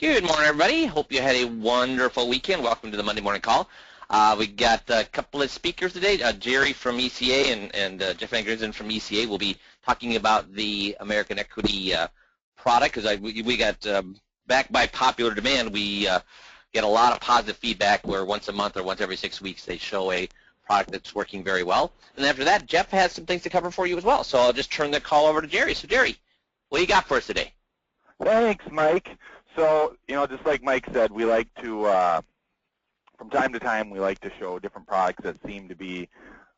Good morning, everybody. Hope you had a wonderful weekend. Welcome to the Monday Morning Call. We got a couple of speakers today. Jerry from ECA and Jeff Van Grinzen from ECA will be talking about the American Equity product because we got back by popular demand. We get a lot of positive feedback where once a month or once every 6 weeks they show a product that's working very well. And after that, Jeff has some things to cover for you as well. So I'll just turn the call over to Jerry. So Jerry, what do you got for us today? Thanks, Mike. So, just like Mike said, we like to, from time to time, we like to show different products that seem to be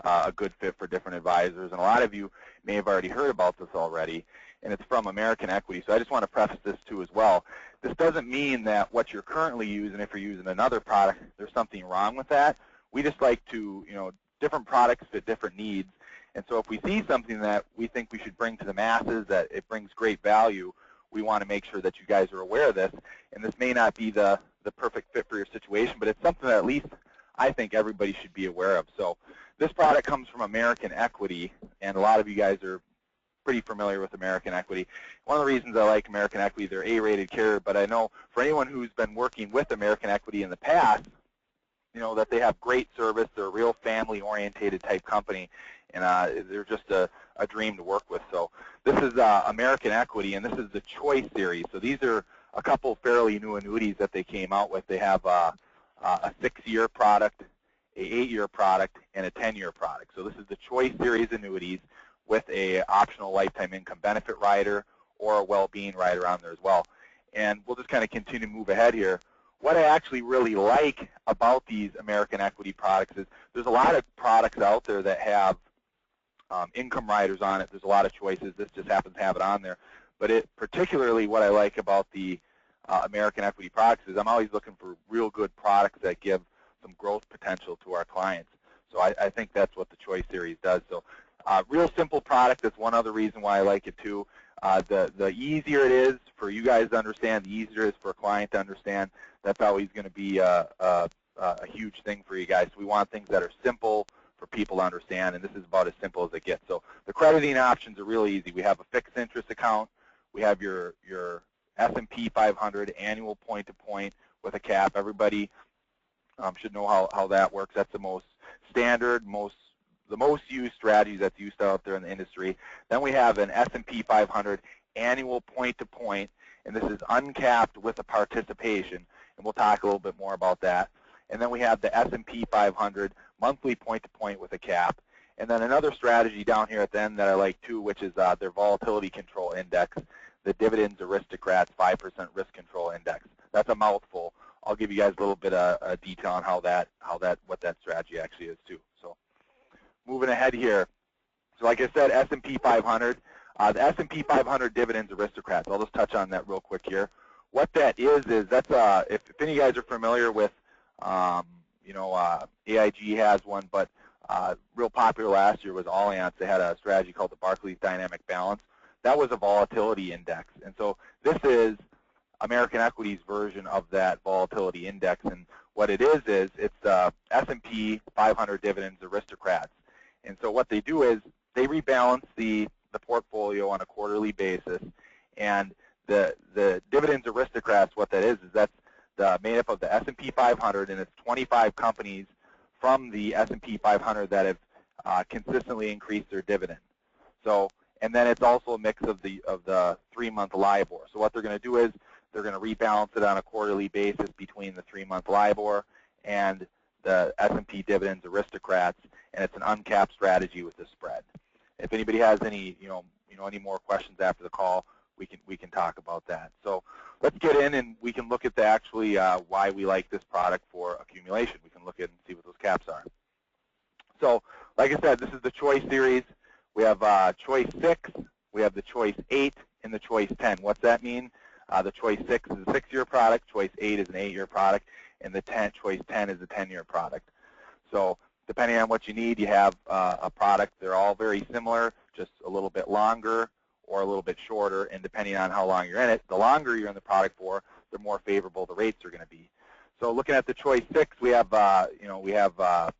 a good fit for different advisors. And a lot of you may have already heard about this already, and it's from American Equity. So I just want to preface this too as well. This doesn't mean that what you're currently using, if you're using another product, there's something wrong with that. We just like to, different products fit different needs. And so if we see something that we think we should bring to the masses, that it brings great value, we want to make sure that you guys are aware of this. And this may not be the perfect fit for your situation, but it's something that at least I think everybody should be aware of. So this product comes from American Equity, and a lot of you guys are pretty familiar with American Equity. One of the reasons I like American Equity, they're A-rated carrier, but I know for anyone who's been working with American Equity in the past, that they have great service. They're a real family-orientated type company, and they're just a dream to work with. So this is American Equity, and this is the Choice Series. So these are a couple fairly new annuities that they came out with. They have a 6-year product, a 8-year product, and a 10-year product. So this is the Choice Series annuities with a optional lifetime income benefit rider or a well-being rider on there as well. And we'll just kind of continue to move ahead here. What I actually really like about these American Equity products is there's a lot of products out there that have income riders on it. There's a lot of choices. This just happens to have it on there. But particularly what I like about the American Equity products is I'm always looking for real good products that give some growth potential to our clients. So I think that's what the Choice Series does. So real simple product. That's one other reason why I like it too. The easier it is for you guys to understand, the easier it is for a client to understand. That's always going to be a huge thing for you guys. So we want things that are simple for people to understand, and this is about as simple as it gets. So the crediting options are really easy. We have a fixed interest account. We have your S&P 500 annual point-to-point with a cap. Everybody should know how that works. That's the most standard, the most used strategy that's used out there in the industry. Then we have an S&P 500 annual point-to-point, and this is uncapped with a participation, and we'll talk a little bit more about that. And then we have the S&P 500 monthly point-to-point with a cap. And then another strategy down here at the end that I like too, which is their volatility control index, the Dividends Aristocrats 5% risk control index. That's a mouthful. I'll give you guys a little bit of detail on what that strategy actually is too. So moving ahead here. So like I said, S&P 500. The S&P 500 Dividends Aristocrats. I'll just touch on that real quick here. What that is that's if any of you guys are familiar with, AIG has one, but real popular last year was Allianz. They had a strategy called the Barclays Dynamic Balance. That was a volatility index, and so this is American Equity's version of that volatility index. And what it is it's the S&P 500 Dividends Aristocrats. And so what they do is they rebalance the portfolio on a quarterly basis, and the Dividends Aristocrats, what that is that's made up of the S&P 500, and it's 25 companies from the S&P 500 that have consistently increased their dividend. So, and then it's also a mix of the 3-month LIBOR. So what they're going to do is they're going to rebalance it on a quarterly basis between the 3-month LIBOR and the S&P Dividends Aristocrats, and it's an uncapped strategy with the spread. If anybody has any any more questions after the call, we can talk about that. So let's get in and we can look at actually why we like this product for accumulation. We can look at and see what those caps are. So like I said, this is the Choice Series. We have Choice 6, we have the Choice 8, and the Choice 10. What's that mean? The Choice 6 is a 6-year product, Choice 8 is an 8-year product, and the Choice 10 is a 10-year product. So depending on what you need, you have a product. They're all very similar, just a little bit longer or a little bit shorter, and depending on how long you're in it, the longer you're in the product for, the more favorable the rates are going to be. So looking at the Choice 6, we have 35%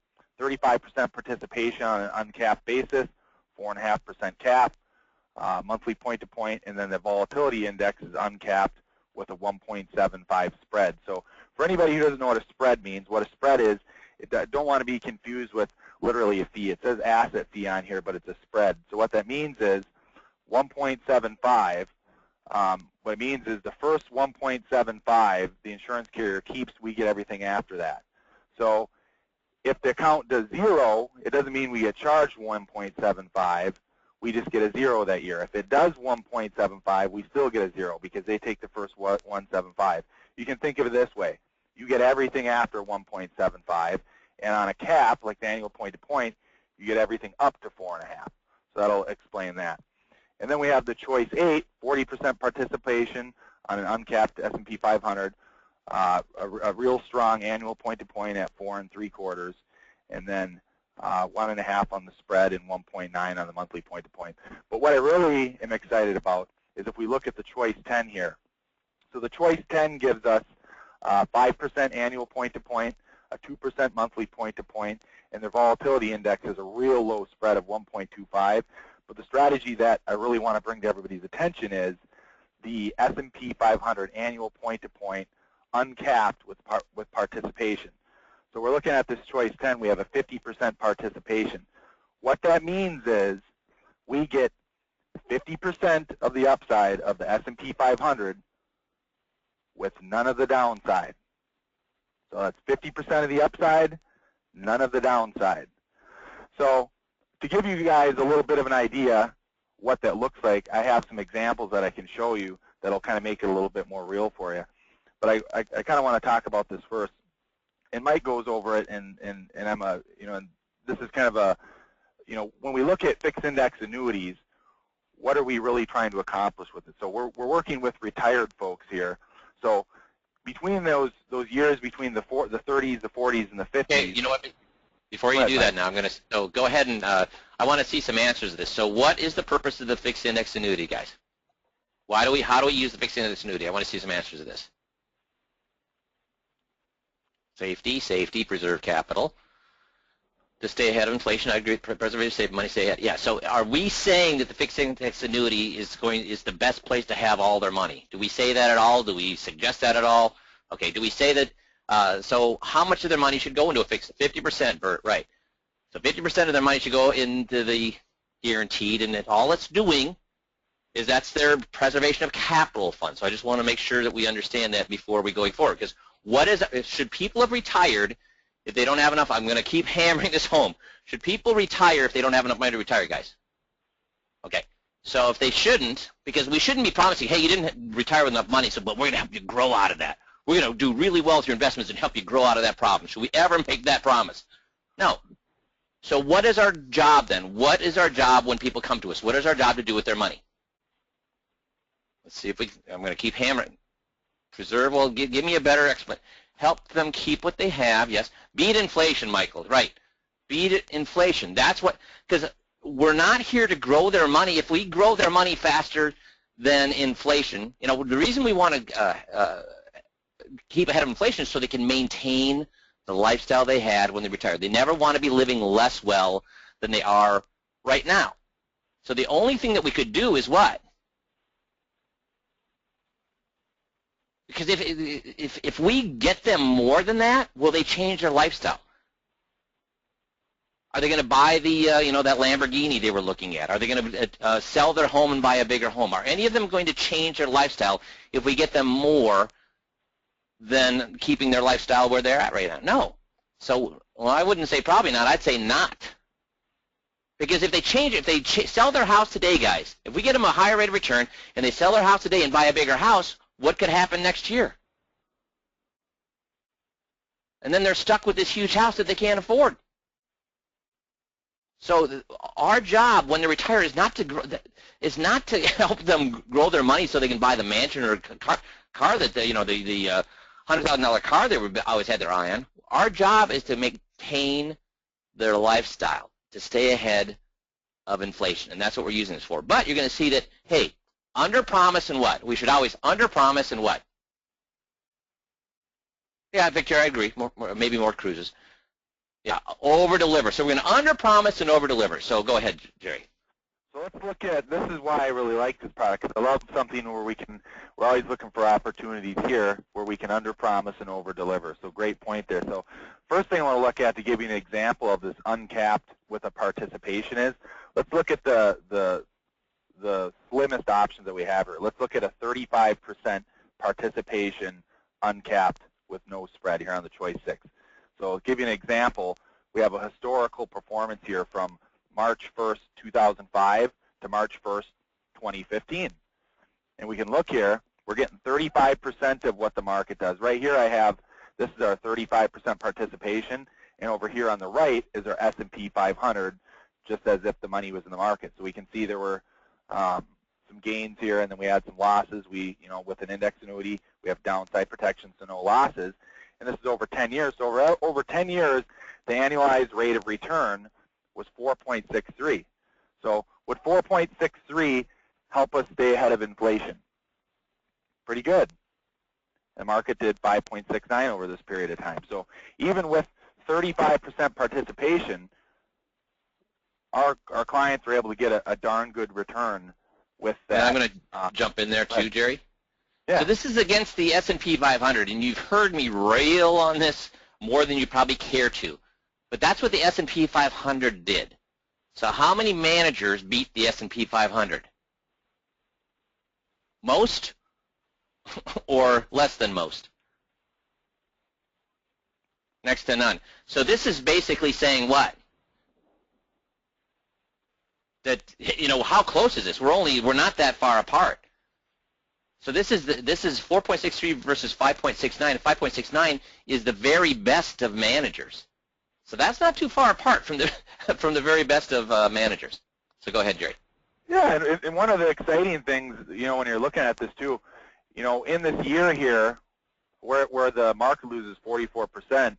participation on an uncapped basis, 4.5% cap, monthly point-to-point, and then the volatility index is uncapped with a 1.75 spread. So for anybody who doesn't know what a spread means, what a spread is, don't want to be confused with literally a fee. It says asset fee on here, but it's a spread. So what that means is 1.75, what it means is the first 1.75 the insurance carrier keeps, we get everything after that. So if the account does 0, it doesn't mean we get charged 1.75. We just get a 0 that year. If it does 1.75, we still get a 0 because they take the first 1.75. You can think of it this way. You get everything after 1.75, and on a cap, like the annual point-to-point, you get everything up to 4.5. So that'll explain that. And then we have the choice 8, 40% participation on an uncapped S&P 500, a real strong annual point-to-point at 4 3/4, and then 1.5 on the spread and 1.9 on the monthly point-to-point. But what I really am excited about is if we look at the choice 10 here. So the choice 10 gives us 5% annual point-to-point, a 2% monthly point-to-point, and their volatility index is a real low spread of 1.25. But the strategy that I really want to bring to everybody's attention is the S&P 500 annual point-to-point uncapped with participation. So we're looking at this choice 10. We have a 50% participation. What that means is we get 50% of the upside of the S&P 500 with none of the downside. So that's 50% of the upside, none of the downside. So to give you guys a little bit of an idea what that looks like, I have some examples that I can show you that'll kind of make it a little bit more real for you. But I kind of want to talk about this first. And Mike goes over it, and I'm and this is kind of a, when we look at fixed index annuities, what are we really trying to accomplish with it? So we're working with retired folks here. So between those years between the 30s, the 40s, and the 50s. Okay, you know what? Before you do that now, I'm going to go ahead and I want to see some answers to this. So what is the purpose of the fixed index annuity, guys? How do we use the fixed index annuity? I want to see some answers to this. Safety, preserve capital. To stay ahead of inflation, I agree. Preserve, save money, stay ahead. Yeah. So, are we saying that the fixed index annuity is the best place to have all their money? Do we say that at all? Do we suggest that at all? Okay. Do we say that? So, how much of their money should go into a fixed? 50%, Bert. Right. So, 50% of their money should go into the guaranteed, and all it's doing is that's their preservation of capital fund. So, I just want to make sure that we understand that before we go forward, because should people have retired if they don't have enough? I'm going to keep hammering this home. Should people retire if they don't have enough money to retire, guys? Okay. So if they shouldn't, because we shouldn't be promising, hey, you didn't retire with enough money, but we're going to help you grow out of that. We're going to do really well with your investments and help you grow out of that problem. Should we ever make that promise? No. So what is our job then? What is our job when people come to us? What is our job to do with their money? Let's see if I'm going to keep hammering. Preserve, well, give me a better explanation. Help them keep what they have, yes. Beat inflation, Michael, right. Beat inflation. That's what, because we're not here to grow their money. If we grow their money faster than inflation, the reason we want to keep ahead of inflation is so they can maintain the lifestyle they had when they retired. They never want to be living less well than they are right now. So the only thing that we could do is what? Because if we get them more than that, will they change their lifestyle? Are they going to buy the that Lamborghini they were looking at? Are they going to sell their home and buy a bigger home? Are any of them going to change their lifestyle if we get them more than keeping their lifestyle where they're at right now? No. So, well, I wouldn't say probably not. I'd say not. Because if they sell their house today, guys, if we get them a higher rate of return and they sell their house today and buy a bigger house, what could happen next year? And then they're stuck with this huge house that they can't afford. So our job when they retire is not to help them grow their money so they can buy the mansion or car that the $100,000 car they always had their eye on. Our job is to maintain their lifestyle, to stay ahead of inflation, and that's what we're using this for. But you're going to see that, hey, under promise and what? We should always under promise and what? Yeah, Victor, I agree. Maybe more cruises. Yeah, over deliver. So we're going to under promise and over deliver. So go ahead, Jerry. So let's look at, this is why I really like this product, because I love something where we're always looking for opportunities here where we can under-promise and over-deliver. So great point there. So first thing I want to look at to give you an example of this uncapped with a participation is, let's look at the slimmest options that we have here. Let's look at a 35% participation uncapped with no spread here on the Choice 6. So I'll give you an example. We have a historical performance here from March 1st, 2005 to March 1st, 2015. And we can look here, we're getting 35% of what the market does. Right here I have, this is our 35% participation, and over here on the right is our S&P 500, just as if the money was in the market. So we can see there were some gains here, and then we had some losses. We, with an index annuity, we have downside protection, so no losses. And this is over 10 years. So over 10 years, the annualized rate of return was 4.63. So would 4.63 help us stay ahead of inflation? Pretty good. The market did 5.69 over this period of time. So even with 35% participation, our clients are able to get a darn good return with that. And I'm going to jump in there too, Jerry. Yeah. So this is against the S&P 500, and you've heard me rail on this more than you probably care to. But that's what the S&P 500 did. So how many managers beat the S&P 500? Most or less than most? Next to none. So this is basically saying what? That, how close is this? We're not that far apart. So this is 4.63 versus 5.69. 5.69 is the very best of managers. So that's not too far apart from the very best of managers. So go ahead, Jerry. Yeah, and one of the exciting things, when you're looking at this too, in this year here, where the market loses 44%,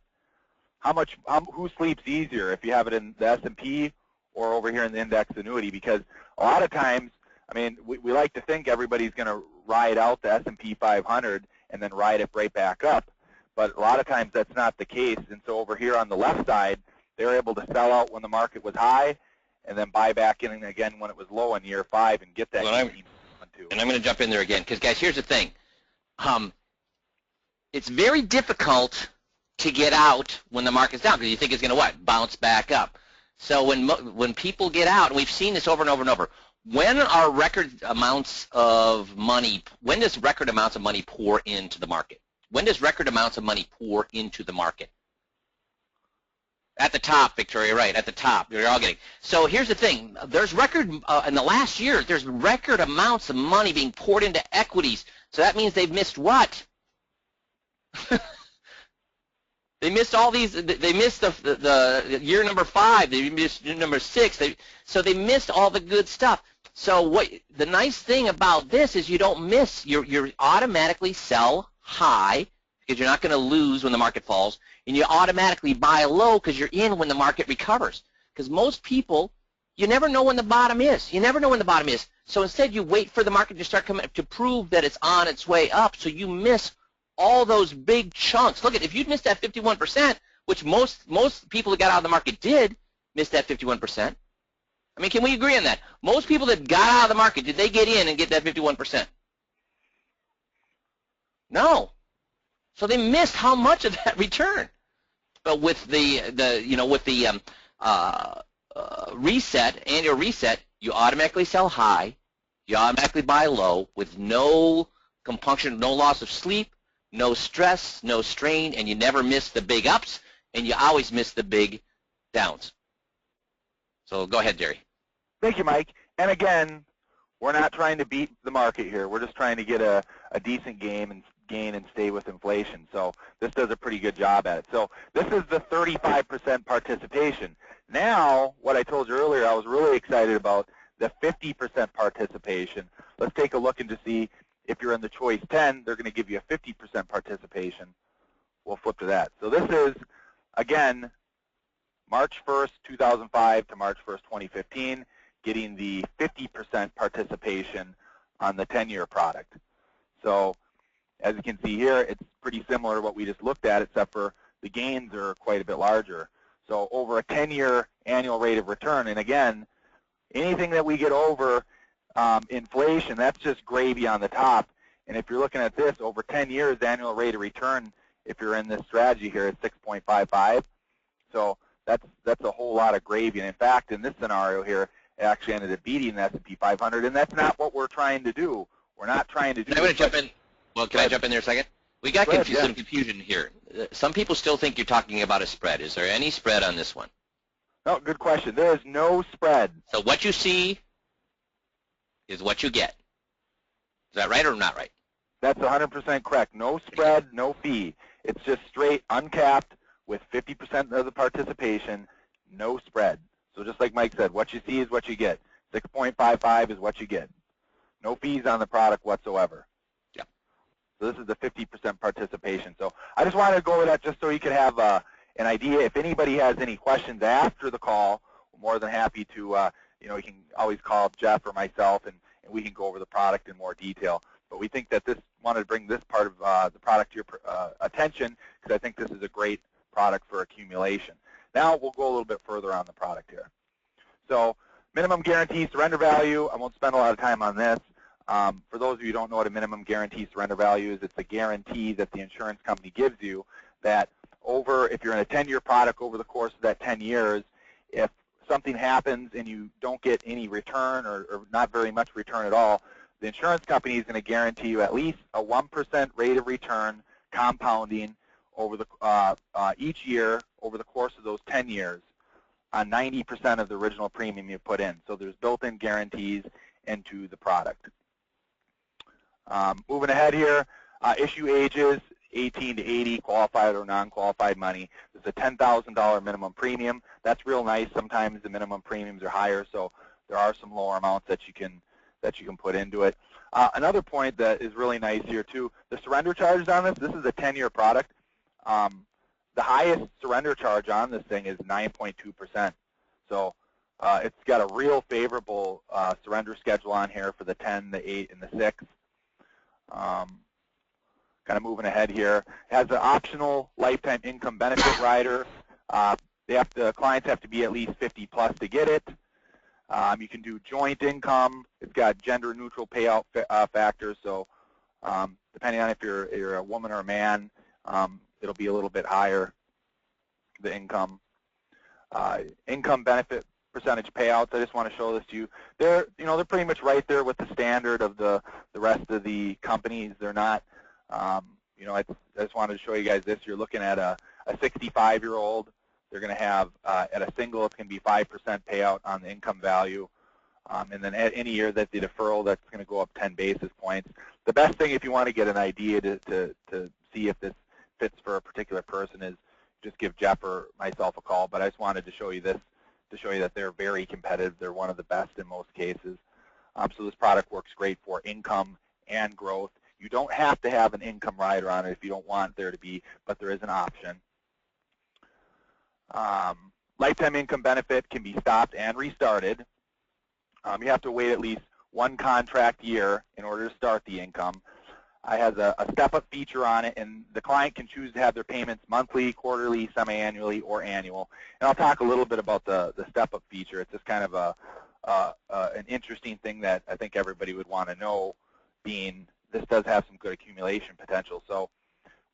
who sleeps easier if you have it in the S&P or over here in the index annuity? Because a lot of times, we like to think everybody's going to ride out the S&P 500 and then ride it right back up. But a lot of times that's not the case. And so over here on the left side, they were able to sell out when the market was high and then buy back in again when it was low in year 5 and get that. And I'm going to jump in there again because, guys, here's the thing. It's very difficult to get out when the market's down because you think it's going to what? Bounce back up. So when people get out, and we've seen this over and over and over, when are record amounts of money, when does record amounts of money pour into the market? When does record amounts of money pour into the market? At the top, Victoria, right, at the top. You're all getting. So here's the thing. There's record, in the last year, there's record amounts of money being poured into equities. So that means they've missed what? They missed all these. They missed the year number 5. They missed year number 6. So they missed all the good stuff. So the nice thing about this is you don't miss. You automatically sell high because you're not going to lose when the market falls, and you automatically buy low because you're in when the market recovers. Because most people, you never know when the bottom is. You never know when the bottom is. So instead, you wait for the market to start coming up to prove that it's on its way up. So you miss all those big chunks. Look at, if you'd missed that 51%, which most people that got out of the market did miss that 51%. Can we agree on that? Most people that got out of the market, did they get in and get that 51%? No. So they missed how much of that return. But with the reset, annual reset, you automatically sell high, you automatically buy low with no compunction, no loss of sleep, no stress, no strain, and you never miss the big ups, and you always miss the big downs. So go ahead, Jerry. Thank you, Mike. And again, we're not trying to beat the market here. We're just trying to get a decent gain and stay with inflation. So this does a pretty good job at it. So this is the 35% participation. Now, what I told you earlier, I was really excited about the 50% participation. Let's take a look and to see if you're in the choice 10, they're going to give you a 50% participation. We'll flip to that. So this is, again, March 1st, 2005 to March 1st, 2015, getting the 50% participation on the 10-year product. So as you can see here, it's pretty similar to what we just looked at, except for the gains are quite a bit larger. So over a 10-year annual rate of return, and again, Anything that we get over inflation, that's just gravy on the top. And if you're looking at this, over 10 years, annual rate of return, if you're in this strategy here, is 6.55. So that's a whole lot of gravy. And in fact, in this scenario here, it actually ended up beating the S&P 500, and that's not what we're trying to do. We're not trying to do. Can I jump in? Well, can I jump in there a second? We got some confusion here. Some people still think you're talking about a spread. Is there any spread on this one? No, good question. There is no spread. So what you see is what you get. Is that right or not right? That's 100% correct. No spread, no fee. It's just straight uncapped with 50% of the participation, no spread. So just like Mike said, what you see is what you get. 6.55 is what you get. No fees on the product whatsoever. Yeah. So this is the 50% participation. So I just wanted to go over that just so you could have an idea. If anybody has any questions after the call, we're more than happy to, you can always call Jeff or myself, and we can go over the product in more detail. But we think that wanted to bring this part of the product to your attention, because I think this is a great product for accumulation. Now we'll go a little bit further on the product here. So minimum guarantee surrender value, I won't spend a lot of time on this. For those of you who don't know what a minimum guarantee surrender value is, it's a guarantee that the insurance company gives you that if you're in a 10-year product, over the course of that 10 years, if something happens and you don't get any return or not very much return at all, the insurance company is going to guarantee you at least a 1% rate of return compounding over each year over the course of those 10 years on 90% of the original premium you put in. So there's built-in guarantees into the product. Moving ahead here, issue ages 18 to 80, qualified or non-qualified money. There's a $10,000 minimum premium. That's real nice. Sometimes the minimum premiums are higher, so there are some lower amounts that you can put into it. Another point that is really nice here too, the surrender charges on this is a 10-year product. The highest surrender charge on this thing is 9.2%. So it's got a real favorable surrender schedule on here for the 10, the 8, and the 6. Kind of moving ahead here. It has an optional lifetime income benefit rider. Clients have to be at least 50 plus to get it. You can do joint income. It's got gender neutral payout factors. So depending on if you're a woman or a man, it'll be a little bit higher, the income. Income benefit percentage payouts. I just want to show this to you. They're pretty much right there with the standard of the rest of the companies. They're not, I just wanted to show you guys this. You're looking at a 65-year-old. They're going to have, at a single, it's going to be 5% payout on the income value. And then at any year that the deferral, that's going to go up 10 basis points. The best thing, if you want to get an idea to see if this fits for a particular person, is just give Jeff or myself a call. But I just wanted to show you this to show you that they're very competitive. They're one of the best in most cases. So this product works great for income and growth. You don't have to have an income rider on it if you don't want there to be, but there is an option. Lifetime income benefit can be stopped and restarted. You have to wait at least one contract year in order to start the income. It has a step-up feature on it, and the client can choose to have their payments monthly, quarterly, semi-annually, or annual. And I'll talk a little bit about the step-up feature. It's just kind of an interesting thing that I think everybody would want to know, being this does have some good accumulation potential. So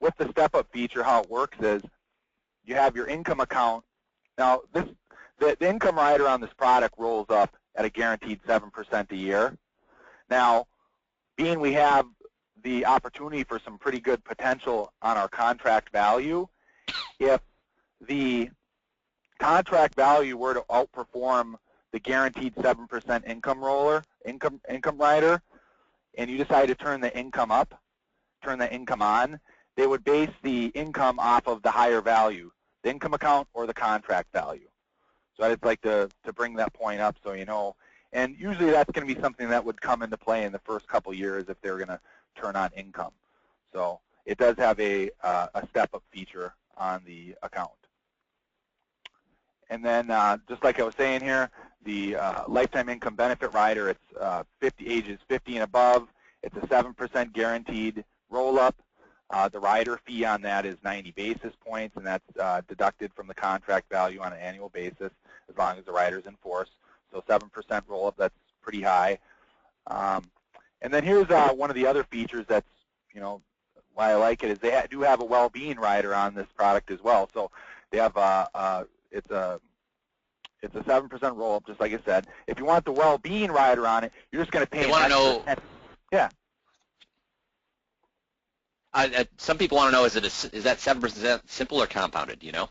with the step-up feature, how it works is you have your income account. Now, the income rider on this product rolls up at a guaranteed 7% a year. Now, being we have the opportunity for some pretty good potential on our contract value, if the contract value were to outperform the guaranteed 7% income rider, and you decide to turn the income up, turn the income on, they would base the income off of the higher value, the income account or the contract value. So I'd like to bring that point up so you know. And usually that's going to be something that would come into play in the first couple years if they're going to turn on income. So it does have a step-up feature on the account. And then just like I was saying here, the lifetime income benefit rider, it's ages 50 and above. It's a 7% guaranteed roll-up. The rider fee on that is 90 basis points, and that's deducted from the contract value on an annual basis as long as the rider is in force. So 7% roll-up, that's pretty high. And then here's one of the other features that's, why I like it is they do have a well-being rider on this product as well. So they have it's a 7% roll-up, just like I said. If you want the well-being rider on it, you're just going to pay. They want to know. Yeah. Some people want to know: is that 7% simple or compounded? Do you know?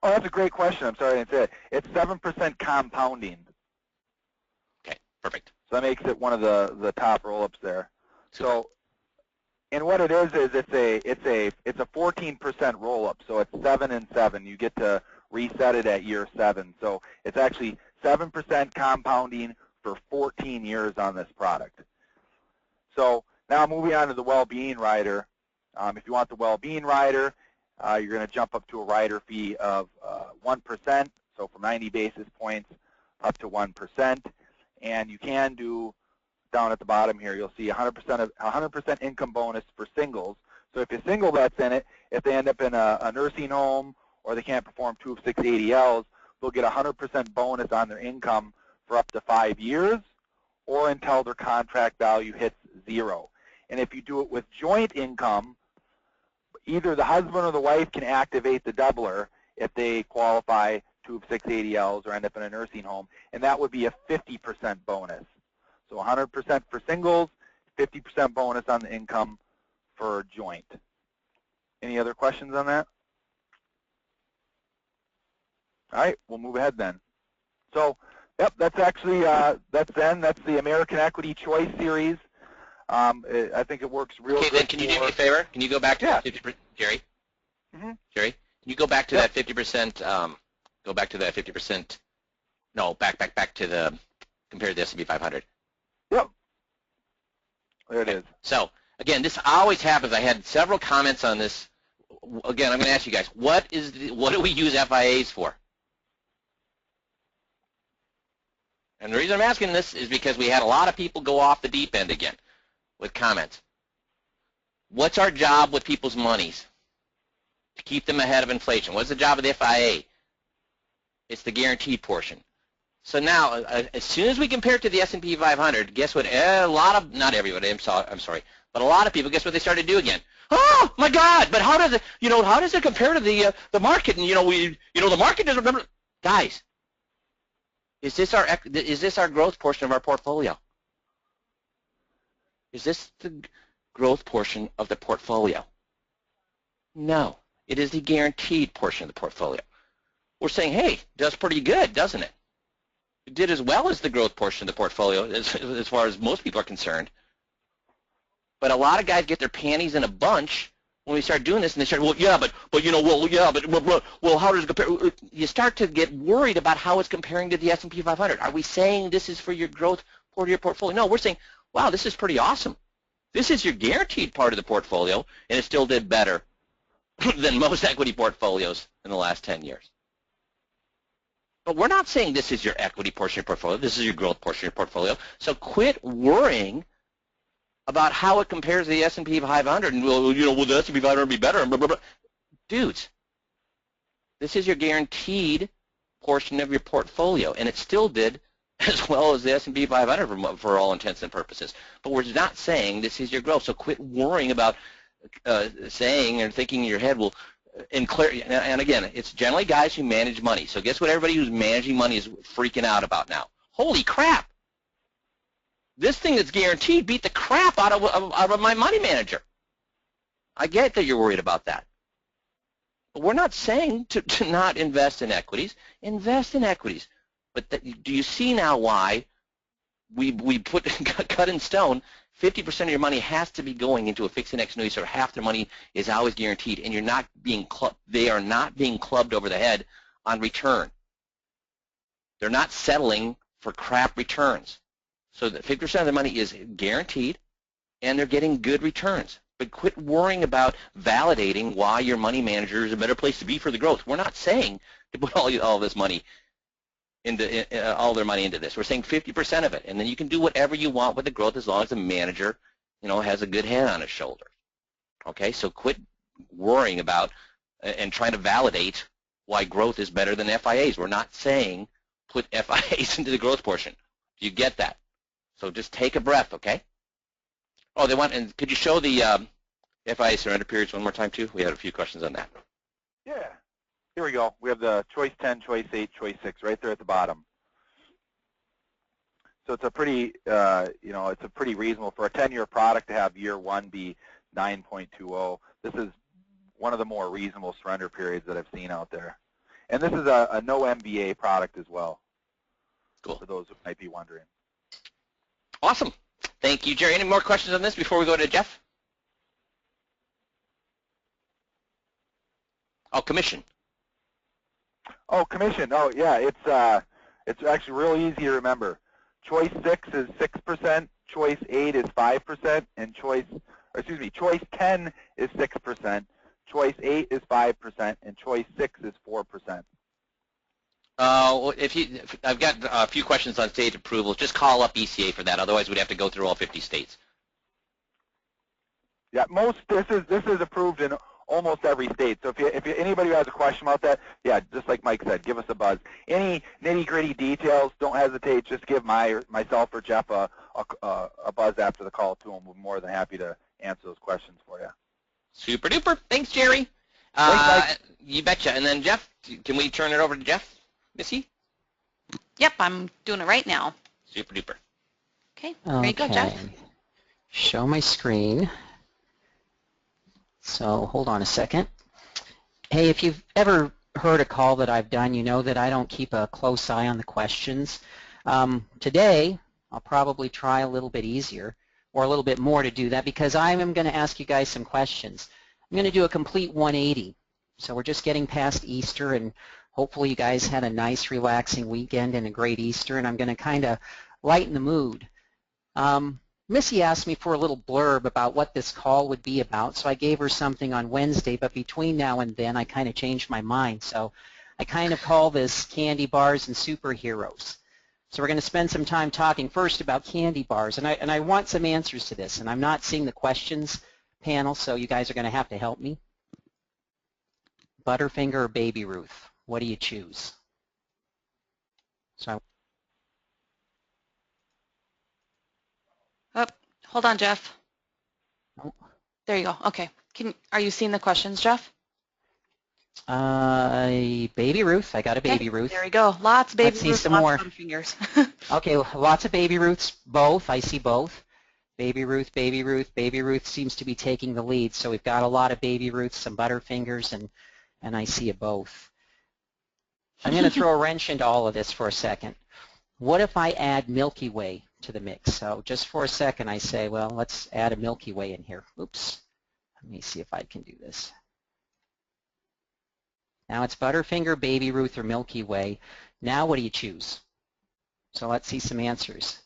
Oh, that's a great question. I'm sorry I didn't say it. It's 7% compounding. Okay, perfect. So that makes it one of the top roll-ups there. So, and what it is it's a 14% roll-up. So it's 7 and 7. You get to reset it at year 7. So it's actually 7% compounding for 14 years on this product. So now moving on to the well-being rider. If you want the well-being rider, you're going to jump up to a rider fee of 1%. So from 90 basis points up to 1%. And you can do, down at the bottom here, you'll see 100% income bonus for singles. So if you're single that's in it, if they end up in a nursing home or they can't perform 2 of 6 ADLs, they'll get 100% bonus on their income for up to 5 years or until their contract value hits 0. And if you do it with joint income, either the husband or the wife can activate the doubler if they qualify 2 of 6 ADLs or end up in a nursing home, and that would be a 50% bonus. So 100% for singles, 50% bonus on the income for joint. Any other questions on that? All right, we'll move ahead then. So, yep, that's actually, that's the American Equity Choice Series. I think it works real good. Okay, then can you do me a favor? Can you go back to that 50%, Jerry? Jerry, can you go back to that 50%, go back to that 50%, no, back to the, compared to the S&P 500. Yep. There it is. So, again, this always happens. I had several comments on this. Again, I'm going to ask you guys, what do we use FIAs for? And the reason I'm asking this is because we had a lot of people go off the deep end again with comments. What's our job with people's monies? To keep them ahead of inflation. What's the job of the FIA? It's the guaranteed portion. So now, as soon as we compare it to the S&P 500, guess what? A lot of, not everybody, I'm sorry, but a lot of people, guess what they started to do again? Oh my God! But how does it, how does it compare to the market? And the market doesn't remember. Guys, is this our growth portion of our portfolio? Is this the growth portion of the portfolio? No, it is the guaranteed portion of the portfolio. We're saying, hey, it does pretty good, doesn't it? It did as well as the growth portion of the portfolio as far as most people are concerned. But a lot of guys get their panties in a bunch when we start doing this, and they start, well, yeah, but how does it compare? You start to get worried about how it's comparing to the S&P 500. Are we saying this is for your growth part of your portfolio? No, we're saying, wow, this is pretty awesome. This is your guaranteed part of the portfolio, and it still did better than most equity portfolios in the last 10 years. But we're not saying this is your equity portion of your portfolio. This is your growth portion of your portfolio. So quit worrying about how it compares to the S&P 500. And, will the S&P 500 be better? Blah, blah, blah. Dudes, this is your guaranteed portion of your portfolio, and it still did as well as the S&P 500 for all intents and purposes. But we're not saying this is your growth. So quit worrying about saying and thinking in your head, well, and again, it's generally guys who manage money. So guess what everybody who's managing money is freaking out about now? Holy crap. This thing that's guaranteed beat the crap out of my money manager. I get that you're worried about that. But we're not saying to not invest in equities. Invest in equities. But do you see now why we put cut in stone 50% of your money has to be going into a fixed index annuity, so half their money is always guaranteed, and you're not being they are not being clubbed over the head on return. They're not settling for crap returns. So that 50% of their money is guaranteed, and they're getting good returns. But quit worrying about validating why your money manager is a better place to be for the growth. We're not saying to put all this money into all their money into this. We're saying 50% of it, and then you can do whatever you want with the growth as long as the manager, has a good head on his shoulders. Okay, so quit worrying about and trying to validate why growth is better than FIAs. We're not saying put FIAs into the growth portion. Do you get that? So just take a breath, okay? Oh, and could you show the FIA surrender periods one more time too? We had a few questions on that. Yeah. Here we go. We have the choice 10, choice 8, choice 6 right there at the bottom. So it's a pretty, it's a pretty reasonable for a 10-year product to have year 1 be 9.20. This is one of the more reasonable surrender periods that I've seen out there. And this is a no MBA product as well. Cool. For those who might be wondering. Awesome. Thank you, Jerry. Any more questions on this before we go to Jeff? Oh, commission. Oh, commission. Oh, yeah. It's actually real easy to remember. Choice 6 is 6%, choice 8 is 5%, and choice 10 is 6%, choice 8 is 5%, and choice 6 is 4%. Well, I've got a few questions on state approval. Just call up ECA for that. Otherwise, we'd have to go through all 50 states. Yeah, this is approved in almost every state. So if anybody who has a question about that, yeah, just like Mike said, give us a buzz. Any nitty-gritty details, don't hesitate. Just give myself or Jeff a buzz after the call too, and we're more than happy to answer those questions for you. Super duper. Thanks, Jerry. Thanks, Mike. You betcha. And then Jeff, can we turn it over to Jeff, Missy? Yep, I'm doing it right now. Super duper. Okay, there you go, Jeff. Show my screen. So hold on a second. Hey, if you've ever heard a call that I've done, you know that I don't keep a close eye on the questions. Today, I'll probably try a little bit easier or a little bit more to do that because I am going to ask you guys some questions. I'm going to do a complete 180. So we're just getting past Easter, and hopefully you guys had a nice, relaxing weekend and a great Easter, and I'm going to kind of lighten the mood. Missy asked me for a little blurb about what this call would be about, so I gave her something on Wednesday, but between now and then I kind of changed my mind. So I kind of call this Candy Bars and Superheroes. So we're going to spend some time talking first about candy bars, and I want some answers to this, and I'm not seeing the questions panel, so you guys are going to have to help me. Butterfinger or Baby Ruth? What do you choose? So Oh, hold on, Jeff. Oh. There you go. Okay. Are you seeing the questions, Jeff? Baby Ruth. I got a Baby Ruth. There we go. Lots of Baby Let's Ruth, see some lots more. of Butterfingers. Okay, lots of Baby Ruths, both. I see both. Baby Ruth, Baby Ruth. Baby Ruth seems to be taking the lead. So we've got a lot of Baby Ruths, some Butterfingers, and I see a both. I'm going to throw a wrench into all of this for a second. What if I add Milky Way to the mix? So just for a second I say, well, let's add a Milky Way in here. Oops. Let me see if I can do this. Now it's Butterfinger, Baby Ruth, or Milky Way. Now what do you choose? So let's see some answers.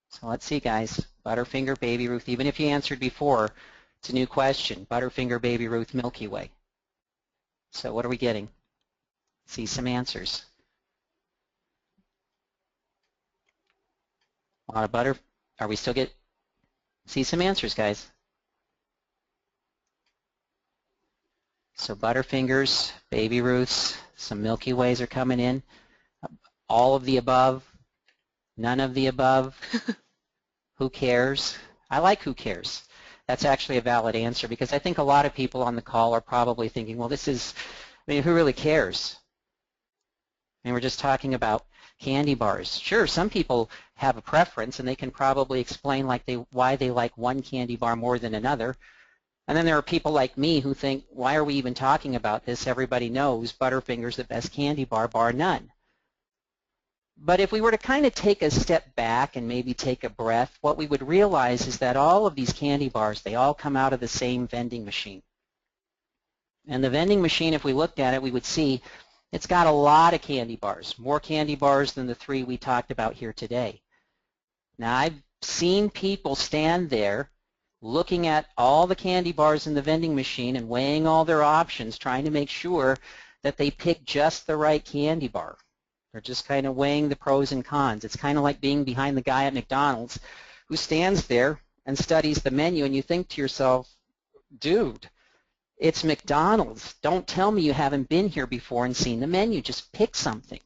So let's see, guys. Butterfinger, Baby Ruth. Even if you answered before, it's a new question. Butterfinger, Baby Ruth, Milky Way. So what are we getting? See some answers. A lot of butter. Are we still see some answers, guys? So Butterfingers, Baby Ruths, some Milky Ways are coming in. All of the above, none of the above. Who cares? I like who cares. That's actually a valid answer because I think a lot of people on the call are probably thinking, well, this is, I mean, who really cares? I mean, we're just talking about candy bars. Sure, some people have a preference and they can probably explain why they like one candy bar more than another. And then there are people like me who think, why are we even talking about this? Everybody knows Butterfinger's the best candy bar, bar none. But if we were to kind of take a step back and maybe take a breath, what we would realize is that all of these candy bars, they all come out of the same vending machine. And the vending machine, if we looked at it, we would see it's got a lot of candy bars, more candy bars than the 3 we talked about here today. Now, I've seen people stand there looking at all the candy bars in the vending machine and weighing all their options, trying to make sure that they pick just the right candy bar. They're just kind of weighing the pros and cons. It's kind of like being behind the guy at McDonald's who stands there and studies the menu, and you think to yourself, dude, It's McDonald's. Don't tell me you haven't been here before and seen the menu. Just pick something.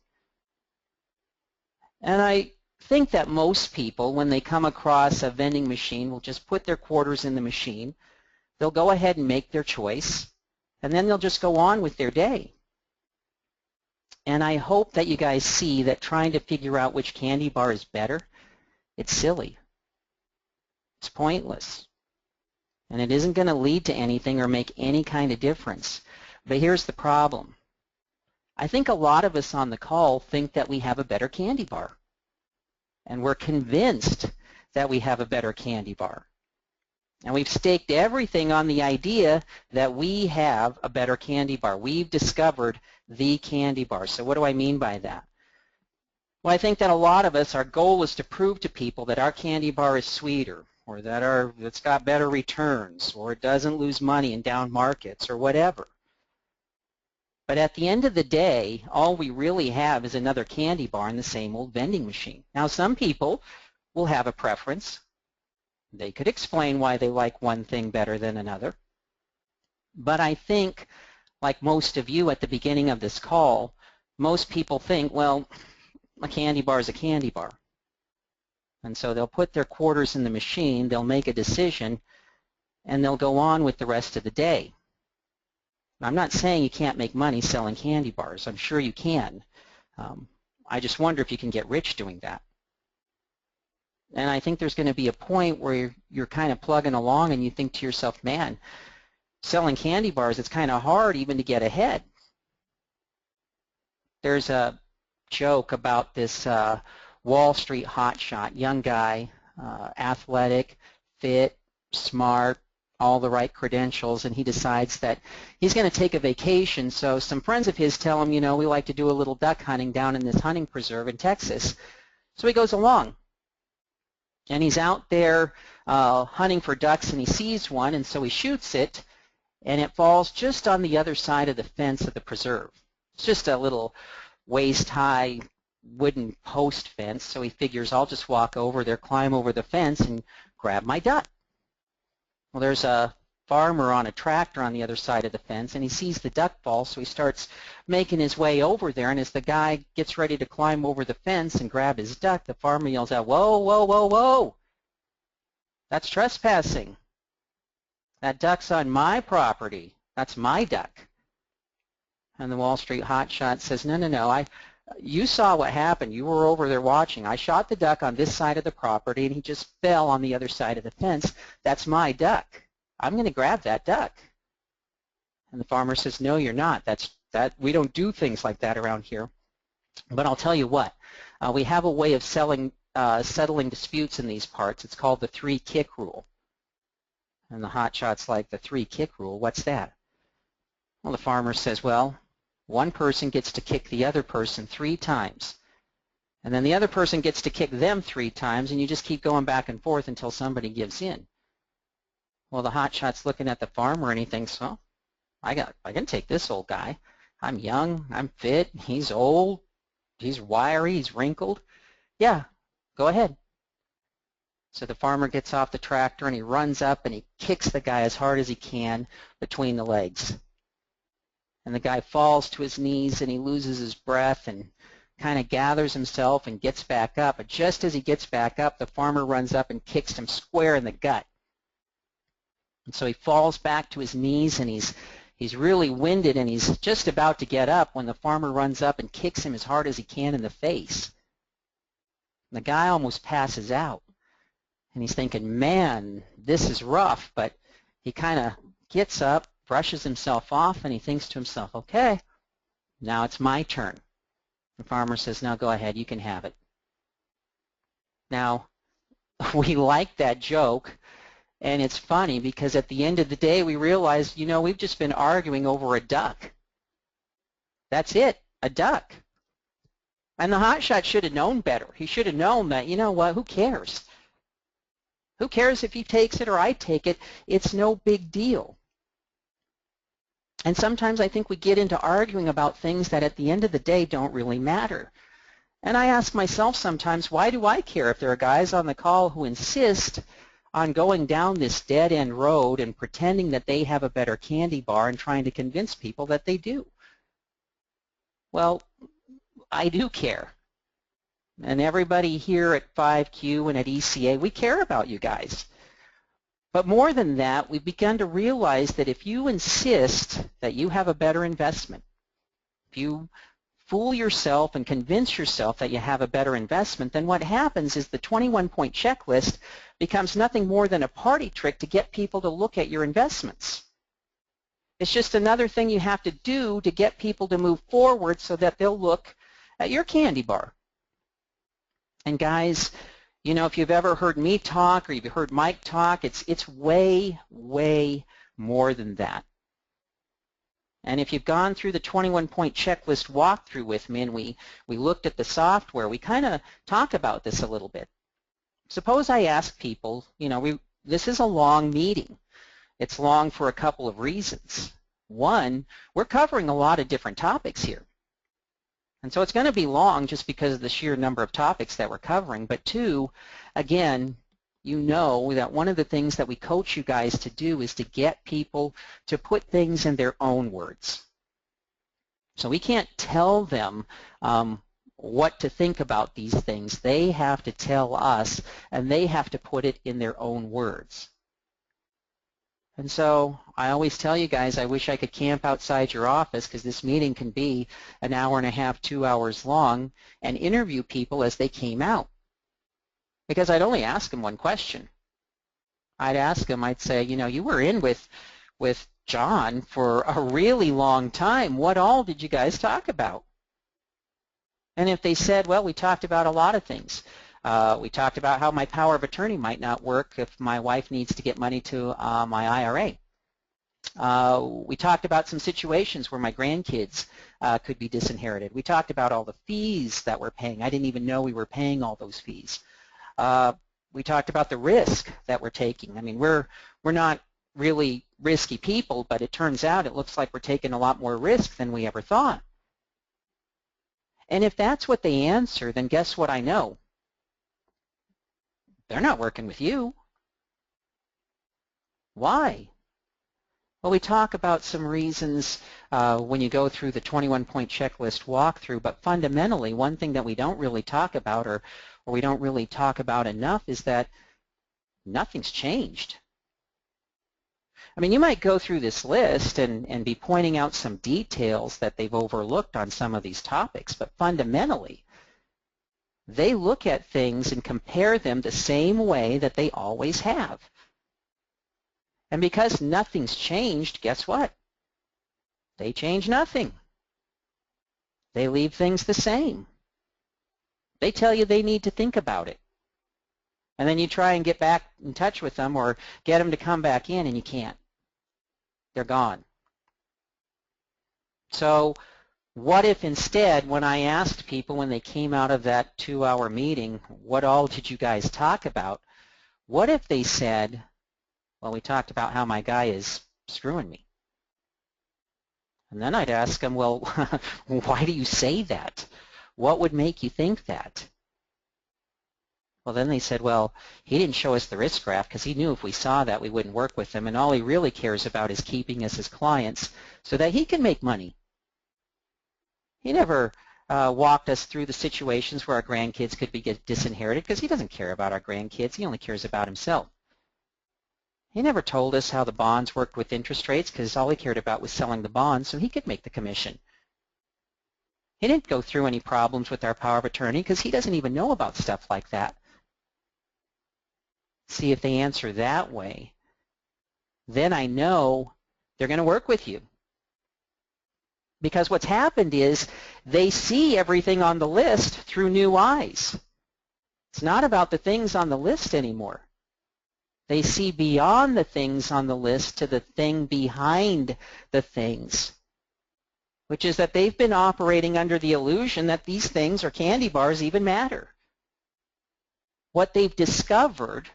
And I think that most people, when they come across a vending machine, will just put their quarters in the machine. They'll go ahead and make their choice, and then they'll just go on with their day. And I hope that you guys see that trying to figure out which candy bar is better, it's silly. It's pointless. And it isn't going to lead to anything or make any kind of difference. But here's the problem. I think a lot of us on the call think that we have a better candy bar. And we're convinced that we have a better candy bar. And we've staked everything on the idea that we have a better candy bar. We've discovered the candy bar. So what do I mean by that? Well, I think that a lot of us, our goal is to prove to people that our candy bar is sweeter, or that it's got better returns, or it doesn't lose money in down markets, or whatever. But at the end of the day, all we really have is another candy bar in the same old vending machine. Now, some people will have a preference. They could explain why they like one thing better than another. But I think, like most of you at the beginning of this call, most people think, well, a candy bar is a candy bar. And so they'll put their quarters in the machine, they'll make a decision, and they'll go on with the rest of the day. I'm not saying you can't make money selling candy bars. I'm sure you can. I just wonder if you can get rich doing that. And I think there's going to be a point where you're kind of plugging along and you think to yourself, man, selling candy bars, it's kind of hard even to get ahead. There's a joke about this Wall Street hotshot, young guy, athletic, fit, smart, all the right credentials, and he decides that he's going to take a vacation. So some friends of his tell him, you know, we like to do a little duck hunting down in this hunting preserve in Texas. So he goes along. And he's out there hunting for ducks, and he sees one, and so he shoots it, and it falls just on the other side of the fence of the preserve. It's just a little waist-high wooden post fence, so he figures I'll just walk over there, climb over the fence, and grab my duck. Well, there's a farmer on a tractor on the other side of the fence, and he sees the duck fall, so he starts making his way over there, and as the guy gets ready to climb over the fence and grab his duck, the farmer yells out, whoa, whoa, whoa, whoa, that's trespassing. That duck's on my property. That's my duck. And the Wall Street hotshot says, no, no, no, you saw what happened. You were over there watching. I shot the duck on this side of the property, and he just fell on the other side of the fence. That's my duck. I'm going to grab that duck. And the farmer says, no, you're not. We don't do things like that around here. But I'll tell you what. We have a way of settling disputes in these parts. It's called the 3-kick rule. And the hotshot's like, the 3-kick rule? What's that? Well, the farmer says, well, one person gets to kick the other person 3 times. And then the other person gets to kick them 3 times, and you just keep going back and forth until somebody gives in. Well, the hotshot's looking at the farmer, and he thinks, well, I can take this old guy. I'm young, I'm fit, he's old, he's wiry, he's wrinkled. Yeah, go ahead. So the farmer gets off the tractor, and he runs up, and he kicks the guy as hard as he can between the legs. And the guy falls to his knees, and he loses his breath and kind of gathers himself and gets back up. But just as he gets back up, the farmer runs up and kicks him square in the gut. And so he falls back to his knees, and he's really winded, and he's just about to get up when the farmer runs up and kicks him as hard as he can in the face. And the guy almost passes out. And he's thinking, man, this is rough. But he kind of gets up, brushes himself off, and he thinks to himself, okay, now it's my turn. The farmer says, now go ahead, you can have it. Now, we like that joke, and it's funny because at the end of the day we realize, you know, we've just been arguing over a duck. That's it, a duck. And the hotshot should have known better. He should have known that, you know what, who cares? Who cares if he takes it or I take it? It's no big deal. And sometimes I think we get into arguing about things that at the end of the day don't really matter. And I ask myself sometimes, why do I care if there are guys on the call who insist on going down this dead-end road and pretending that they have a better candy bar and trying to convince people that they do. Well, I do care. And everybody here at 5Q and at ECA, we care about you guys. But more than that, we've begun to realize that if you insist that you have a better investment, if you fool yourself and convince yourself that you have a better investment, then what happens is the 21-point checklist becomes nothing more than a party trick to get people to look at your investments. It's just another thing you have to do to get people to move forward so that they'll look at your candy bar. And guys, you know, if you've ever heard me talk or you've heard Mike talk, it's way, way more than that. And if you've gone through the 21-point checklist walkthrough with me and we looked at the software, we kind of talk about this a little bit. Suppose I ask people, you know, this is a long meeting. It's long for a couple of reasons. One, we're covering a lot of different topics here. And so it's going to be long just because of the sheer number of topics that we're covering. But two, again, you know that one of the things that we coach you guys to do is to get people to put things in their own words. So we can't tell them what to think about these things. They have to tell us, and they have to put it in their own words. And so I always tell you guys, I wish I could camp outside your office because this meeting can be an hour and a half, 2 hours long, and interview people as they came out. Because I'd only ask them one question. I'd ask them, I'd say, you know, you were in with John for a really long time. What all did you guys talk about? And if they said, well, we talked about a lot of things. We talked about how my power of attorney might not work if my wife needs to get money to my IRA. We talked about some situations where my grandkids could be disinherited. We talked about all the fees that we're paying. I didn't even know we were paying all those fees. We talked about the risk that we're taking. I mean, we're not really risky people, but it turns out it looks like we're taking a lot more risk than we ever thought. And if that's what they answer, then guess what I know? They're not working with you. Why? Well, we talk about some reasons when you go through the 21-point checklist walkthrough, but fundamentally, one thing that we don't really talk about or we don't really talk about enough is that nothing's changed. I mean, you might go through this list and be pointing out some details that they've overlooked on some of these topics, but fundamentally, they look at things and compare them the same way that they always have. And because nothing's changed, guess what? They change nothing. They leave things the same. They tell you they need to think about it. And then you try and get back in touch with them or get them to come back in, and you can't. They're gone. So what if instead, when I asked people when they came out of that 2-hour meeting, what all did you guys talk about? What if they said, well, we talked about how my guy is screwing me. And then I'd ask them, well, why do you say that? What would make you think that? Well, then they said, well, he didn't show us the risk graph because he knew if we saw that we wouldn't work with him, and all he really cares about is keeping us as clients so that he can make money. He never walked us through the situations where our grandkids could be disinherited because he doesn't care about our grandkids. He only cares about himself. He never told us how the bonds worked with interest rates because all he cared about was selling the bonds so he could make the commission. He didn't go through any problems with our power of attorney because he doesn't even know about stuff like that. See, if they answer that way, then I know they're going to work with you. Because what's happened is they see everything on the list through new eyes. It's not about the things on the list anymore. They see beyond the things on the list to the thing behind the things, which is that they've been operating under the illusion that these things or candy bars even matter. What they've discovered,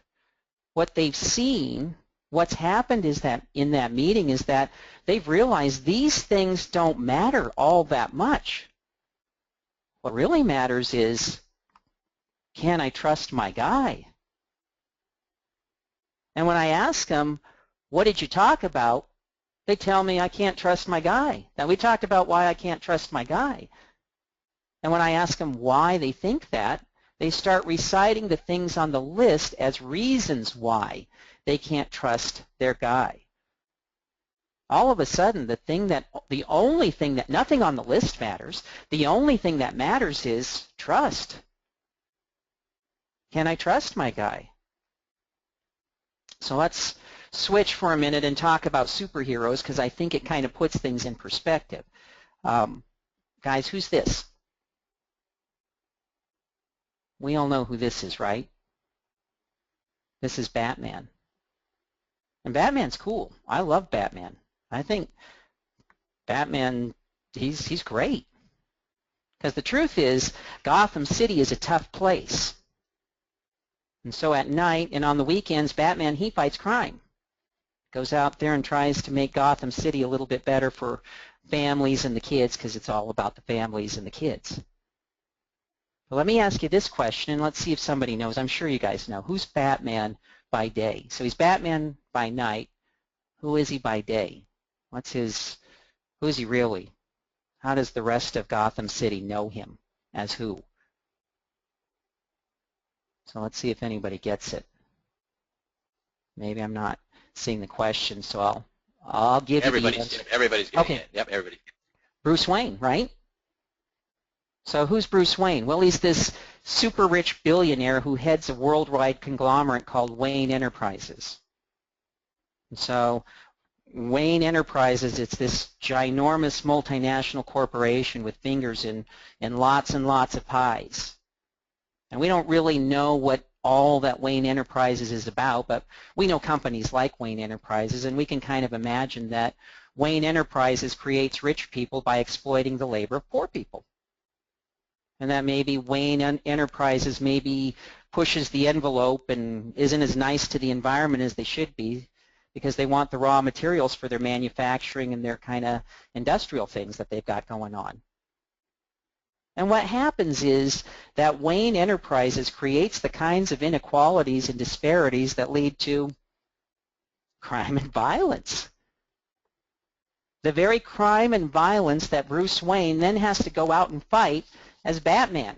what they've seen, what's happened is that in that meeting is that they've realized these things don't matter all that much. What really matters is, can I trust my guy? And when I ask them, what did you talk about? They tell me I can't trust my guy. Now, we talked about why I can't trust my guy. And when I ask them why they think that, they start reciting the things on the list as reasons why they can't trust their guy. All of a sudden, the only thing that, nothing on the list matters. The only thing that matters is trust. Can I trust my guy? So let's switch for a minute and talk about superheroes, because I think it kind of puts things in perspective. Guys, who's this? We all know who this is, right? This is Batman. And Batman's cool. I love Batman. I think Batman, he's great. Because the truth is, Gotham City is a tough place. And so at night and on the weekends, Batman, he fights crime. Goes out there and tries to make Gotham City a little bit better for families and the kids, because it's all about the families and the kids. But let me ask you this question, and let's see if somebody knows. I'm sure you guys know. Who's Batman by day? So he's Batman by night. Who is he by day? Who is he really? How does the rest of Gotham City know him as who? So let's see if anybody gets it. Maybe I'm not seeing the question, so I'll give you the answer. Everybody's getting Okay. it. Yep, everybody's getting it. Bruce Wayne, right? So who's Bruce Wayne? Well, he's this super rich billionaire who heads a worldwide conglomerate called Wayne Enterprises. And so Wayne Enterprises, it's this ginormous multinational corporation with fingers in lots and lots of pies. And we don't really know what all that Wayne Enterprises is about, but we know companies like Wayne Enterprises, and we can kind of imagine that Wayne Enterprises creates rich people by exploiting the labor of poor people. And that maybe Wayne Enterprises maybe pushes the envelope and isn't as nice to the environment as they should be, because they want the raw materials for their manufacturing and their kind of industrial things that they've got going on. And what happens is that Wayne Enterprises creates the kinds of inequalities and disparities that lead to crime and violence. The very crime and violence that Bruce Wayne then has to go out and fight as Batman.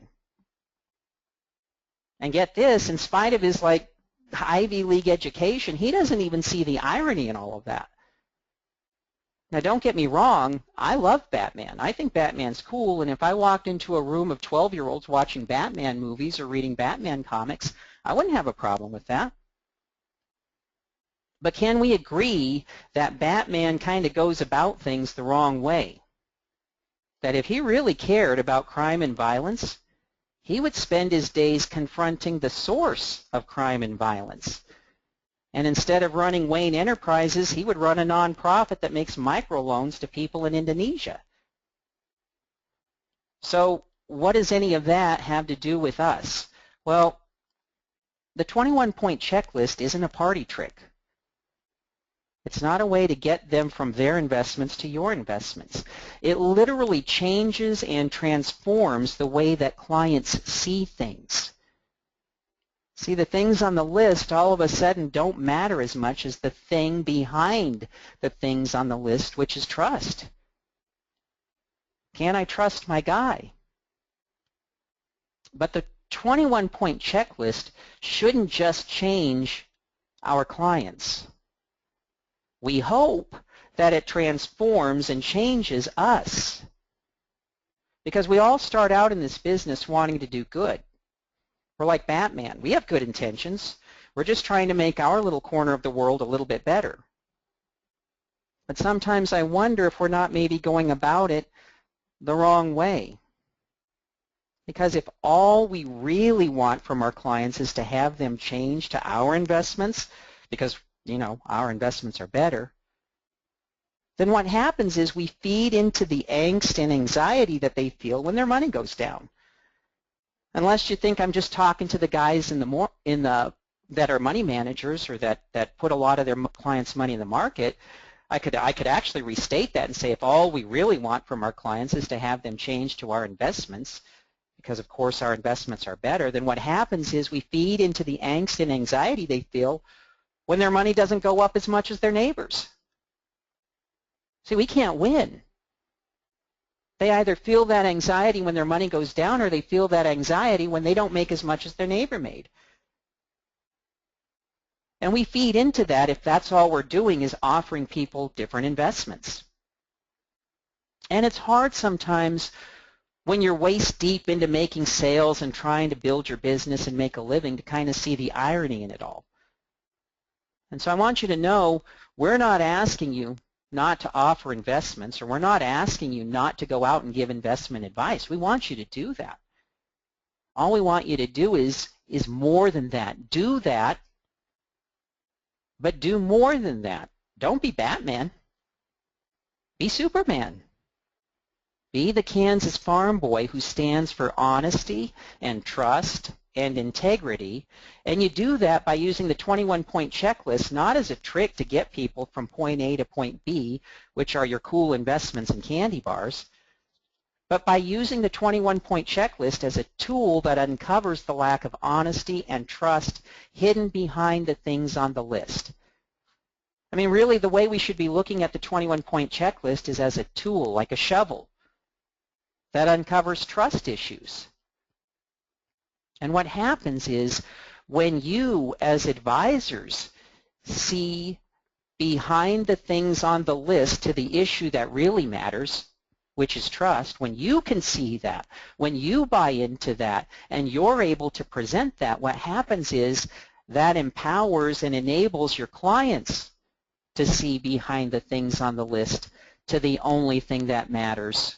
And get this, in spite of his Ivy League education, he doesn't even see the irony in all of that. Now, don't get me wrong, I love Batman. I think Batman's cool, and if I walked into a room of 12-year-olds watching Batman movies or reading Batman comics, I wouldn't have a problem with that. But can we agree that Batman kind of goes about things the wrong way? That if he really cared about crime and violence, he would spend his days confronting the source of crime and violence. And instead of running Wayne Enterprises, he would run a nonprofit that makes microloans to people in Indonesia. So what does any of that have to do with us? Well, the 21-point checklist isn't a party trick. It's not a way to get them from their investments to your investments. It literally changes and transforms the way that clients see things. See, the things on the list all of a sudden don't matter as much as the thing behind the things on the list, which is trust. Can I trust my guy? But the 21-point checklist shouldn't just change our clients. We hope that it transforms and changes us. Because we all start out in this business wanting to do good. We're like Batman. We have good intentions. We're just trying to make our little corner of the world a little bit better. But sometimes I wonder if we're not maybe going about it the wrong way. Because if all we really want from our clients is to have them change to our investments, because, our investments are better, then what happens is we feed into the angst and anxiety that they feel when their money goes down. Unless you think I'm just talking to the guys that are money managers or that put a lot of their clients' money in the market, I could actually restate that and say if all we really want from our clients is to have them change to our investments, because of course our investments are better, then what happens is we feed into the angst and anxiety they feel when their money doesn't go up as much as their neighbors? See, we can't win. They either feel that anxiety when their money goes down, or they feel that anxiety when they don't make as much as their neighbor made. And we feed into that if that's all we're doing is offering people different investments. And it's hard sometimes when you're waist deep into making sales and trying to build your business and make a living to kind of see the irony in it all. And so I want you to know we're not asking you not to offer investments, or we're not asking you not to go out and give investment advice. We want you to do that. All we want you to do is more than that. Do that, but do more than that. Don't be Batman. Be Superman. Be the Kansas farm boy who stands for honesty and trust and integrity, and you do that by using the 21-point checklist not as a trick to get people from point A to point B, which are your cool investments and candy bars, but by using the 21-point checklist as a tool that uncovers the lack of honesty and trust hidden behind the things on the list. I mean, really, the way we should be looking at the 21-point checklist is as a tool, like a shovel, that uncovers trust issues. And what happens is when you, as advisors, see behind the things on the list to the issue that really matters, which is trust, when you can see that, when you buy into that, and you're able to present that, what happens is that empowers and enables your clients to see behind the things on the list to the only thing that matters,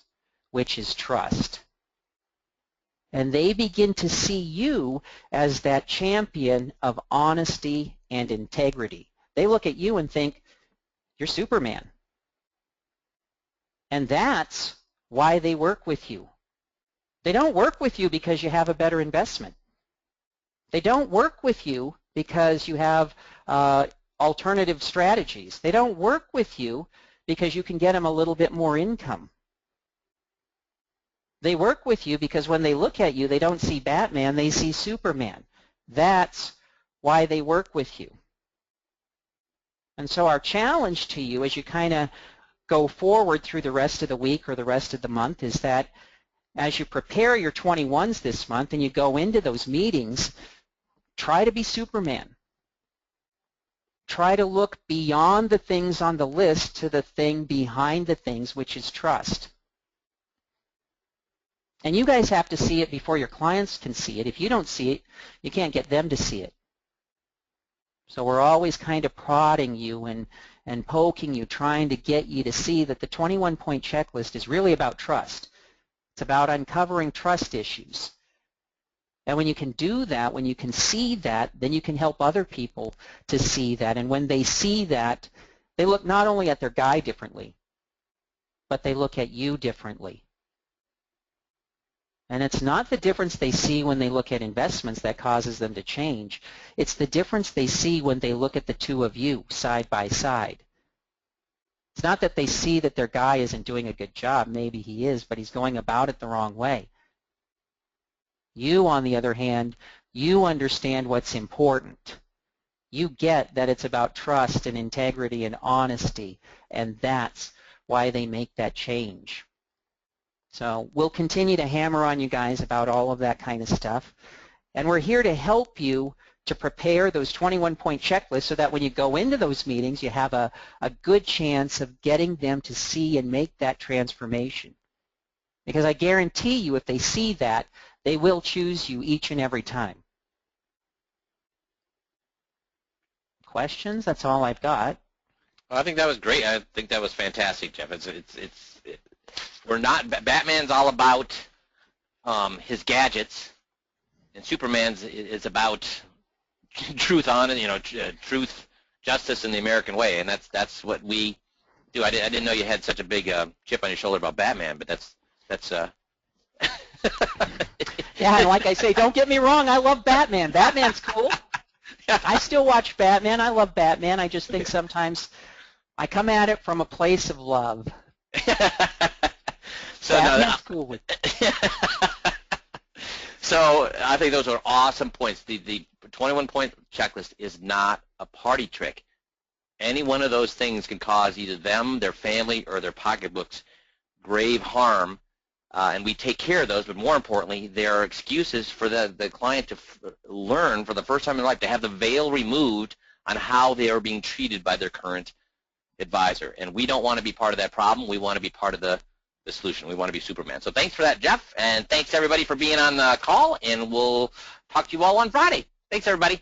which is trust. And they begin to see you as that champion of honesty and integrity. They look at you and think, you're Superman. And that's why they work with you. They don't work with you because you have a better investment. They don't work with you because you have alternative strategies. They don't work with you because you can get them a little bit more income. They work with you because when they look at you, they don't see Batman, they see Superman. That's why they work with you. And so our challenge to you as you kind of go forward through the rest of the week or the rest of the month is that as you prepare your 21s this month and you go into those meetings, try to be Superman. Try to look beyond the things on the list to the thing behind the things, which is trust. And you guys have to see it before your clients can see it. If you don't see it, you can't get them to see it. So we're always kind of prodding you and poking you, trying to get you to see that the 21-point checklist is really about trust. It's about uncovering trust issues. And when you can do that, when you can see that, then you can help other people to see that. And when they see that, they look not only at their guy differently, but they look at you differently. And it's not the difference they see when they look at investments that causes them to change. It's the difference they see when they look at the two of you side by side. It's not that they see that their guy isn't doing a good job. Maybe he is, but he's going about it the wrong way. You, on the other hand, you understand what's important. You get that it's about trust and integrity and honesty, and that's why they make that change. So we'll continue to hammer on you guys about all of that kind of stuff. And we're here to help you to prepare those 21-point checklists so that when you go into those meetings, you have a good chance of getting them to see and make that transformation. Because I guarantee you, if they see that, they will choose you each and every time. Questions? That's all I've got. Well, I think that was great. I think that was fantastic, Jeff. We're not, Batman's all about his gadgets, and Superman's is about truth truth, justice, and the American way, and that's what we do. I didn't know you had such a big chip on your shoulder about Batman, but that's Yeah, and like I say, don't get me wrong, I love Batman. Batman's cool. I still watch Batman. I love Batman. I just think sometimes I come at it from a place of love. So Batman's cool with it. So I think those are awesome points. The 21-point checklist is not a party trick. Any one of those things can cause either them, their family, or their pocketbooks grave harm, and we take care of those, but more importantly, there are excuses for the client to learn for the first time in their life, to have the veil removed on how they are being treated by their current advisor. And we don't want to be part of that problem. We want to be part of the solution. We want to be Superman. So thanks for that, Jeff, and thanks everybody for being on the call, and we'll talk to you all on Friday. Thanks, everybody.